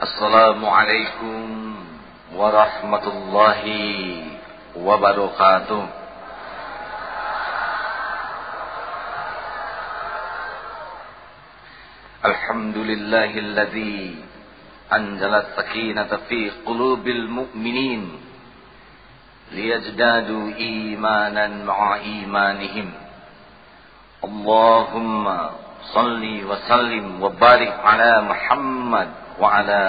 Assalamualaikum warahmatullahi wabarakatuh. Alhamdulillahilladzi anzala as-sakinata fi qulubil mu'minin liyazdadu imanan ma'a imanihim. Allahumma salli wa sallim wa barik ala Muhammad wa ala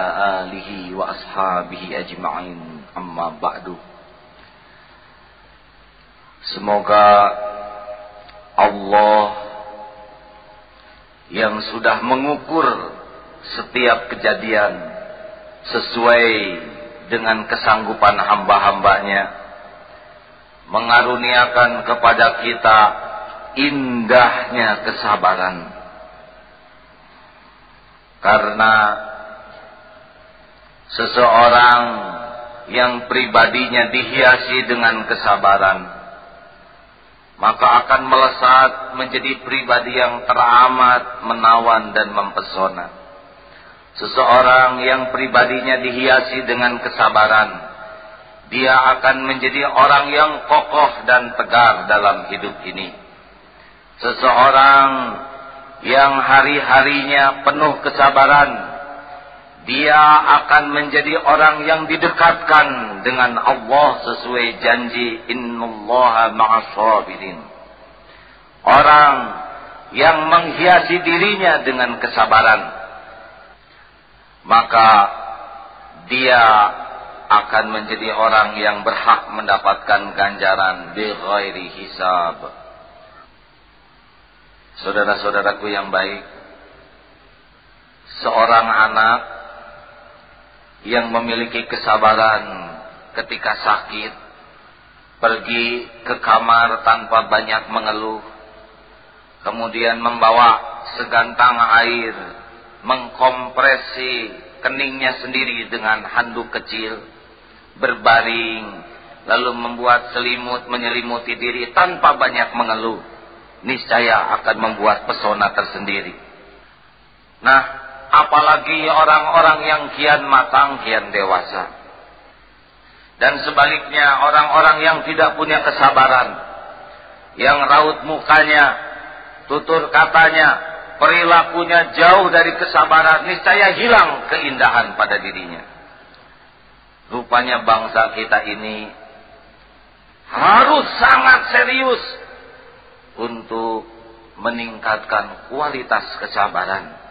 alihi wa ashabihi ajma'in, amma ba'du. Semoga Allah yang sudah mengukur setiap kejadian sesuai dengan kesanggupan hamba-hambanya mengaruniakan kepada kita indahnya kesabaran. Karena seseorang yang pribadinya dihiasi dengan kesabaran, maka akan melesat menjadi pribadi yang teramat menawan dan mempesona. Seseorang yang pribadinya dihiasi dengan kesabaran, dia akan menjadi orang yang kokoh dan tegar dalam hidup ini. Seseorang yang hari-harinya penuh kesabaran, dia akan menjadi orang yang didekatkan dengan Allah sesuai janji innallaha ma'as-sabirin. Orang yang menghiasi dirinya dengan kesabaran, maka dia akan menjadi orang yang berhak mendapatkan ganjaran bighairi hisab. Saudara-saudaraku yang baik, seorang anak yang memiliki kesabaran ketika sakit, pergi ke kamar tanpa banyak mengeluh, kemudian membawa segantang air, mengkompresi keningnya sendiri dengan handuk kecil, berbaring, lalu membuat selimut menyelimuti diri tanpa banyak mengeluh, niscaya akan membuat pesona tersendiri. Nah, apalagi orang-orang yang kian matang, kian dewasa. Dan sebaliknya, orang-orang yang tidak punya kesabaran, yang raut mukanya, tutur katanya, perilakunya jauh dari kesabaran, niscaya hilang keindahan pada dirinya. Rupanya bangsa kita ini harus sangat serius untuk meningkatkan kualitas kesabaran.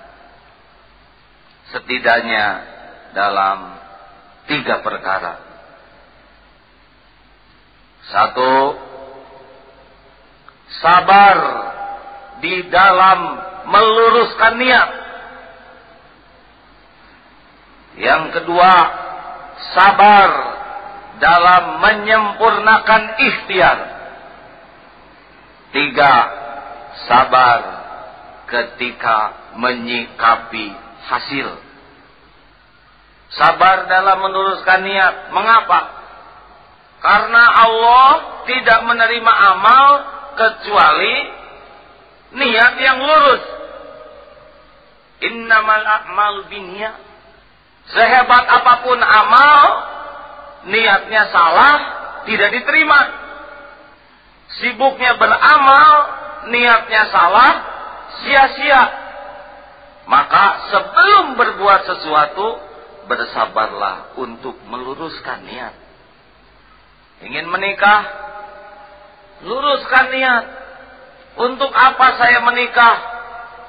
Setidaknya dalam 3 perkara. 1, sabar di dalam meluruskan niat. Yang kedua, sabar dalam menyempurnakan ikhtiar. 3, sabar ketika menyikapi hasil. Sabar dalam meluruskan niat. Mengapa? Karena Allah tidak menerima amal kecuali niat yang lurus. Innamal a'malu binniyat. Sehebat apapun amal, niatnya salah, tidak diterima. Sibuknya beramal, niatnya salah, sia-sia. Maka sebelum berbuat sesuatu, bersabarlah untuk meluruskan niat. Ingin menikah, luruskan niat. Untuk apa saya menikah?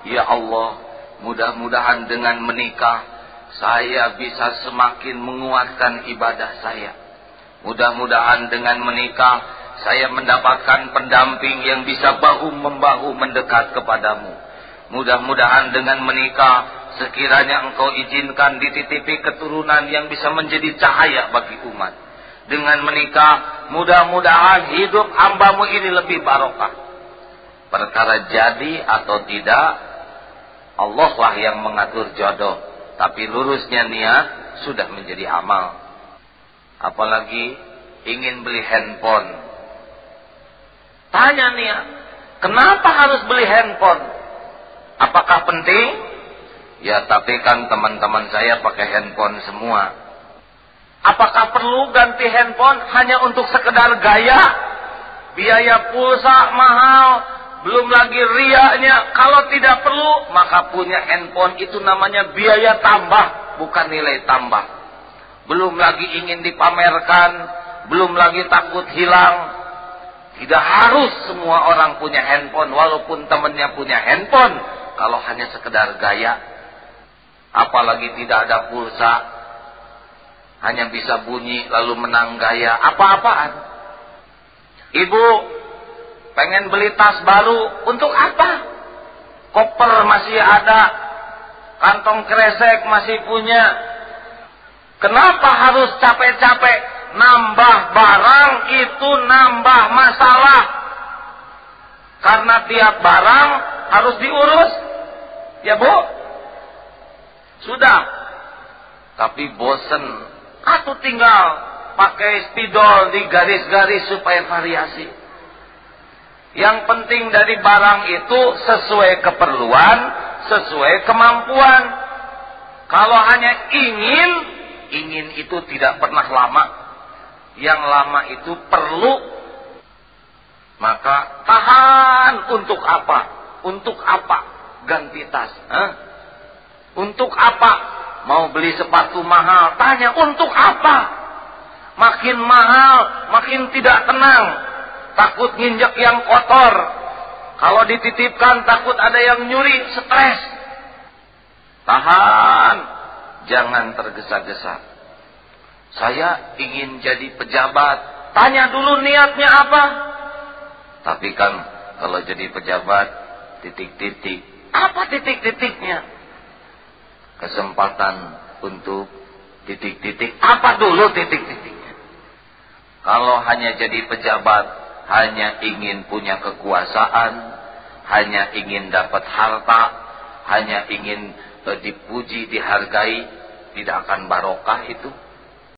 Ya Allah, mudah-mudahan dengan menikah saya bisa semakin menguatkan ibadah saya. Mudah-mudahan dengan menikah saya mendapatkan pendamping yang bisa bahu-membahu mendekat kepadamu. Mudah-mudahan dengan menikah sekiranya engkau izinkan dititipi keturunan yang bisa menjadi cahaya bagi umat. Dengan menikah mudah-mudahan hidup hambamu ini lebih barokah. Perkara jadi atau tidak, Allah lah yang mengatur jodoh. Tapi lurusnya niat sudah menjadi amal. Apalagi ingin beli handphone. Tanya niat, kenapa harus beli handphone? Apakah penting? Ya tapi kan teman-teman saya pakai handphone semua. Apakah perlu ganti handphone hanya untuk sekedar gaya? Biaya pulsa mahal, belum lagi riaknya. Kalau tidak perlu, maka punya handphone itu namanya biaya tambah, bukan nilai tambah. Belum lagi ingin dipamerkan, belum lagi takut hilang. Tidak harus semua orang punya handphone, walaupun temannya punya handphone. Kalau hanya sekedar gaya, apalagi tidak ada pulsa, hanya bisa bunyi lalu menang gaya, apa-apaan. Ibu pengen beli tas baru, untuk apa? Koper masih ada, kantong kresek masih punya. Kenapa harus capek-capek nambah barang? Itu nambah masalah. Karena tiap barang harus diurus. Ya Bu? Sudah. Tapi bosen. Atau tinggal pakai spidol di garis-garis supaya variasi. Yang penting dari barang itu sesuai keperluan, sesuai kemampuan. Kalau hanya ingin itu tidak pernah lama. Yang lama itu perlu. Maka tahan. Untuk apa? Untuk apa ganti tas? Untuk apa? Mau beli sepatu mahal, tanya untuk apa? Makin mahal, makin tidak tenang. Takut nginjek yang kotor. Kalau dititipkan takut ada yang nyuri, stres. Tahan, jangan tergesa-gesa. Saya ingin jadi pejabat. Tanya dulu niatnya apa? Tapi kan kalau jadi pejabat, titik-titik. Apa titik-titiknya? Kesempatan untuk titik-titik. Apa dulu titik-titiknya? Kalau hanya jadi pejabat, hanya ingin punya kekuasaan, hanya ingin dapat harta, hanya ingin dipuji, dihargai, tidak akan barokah itu.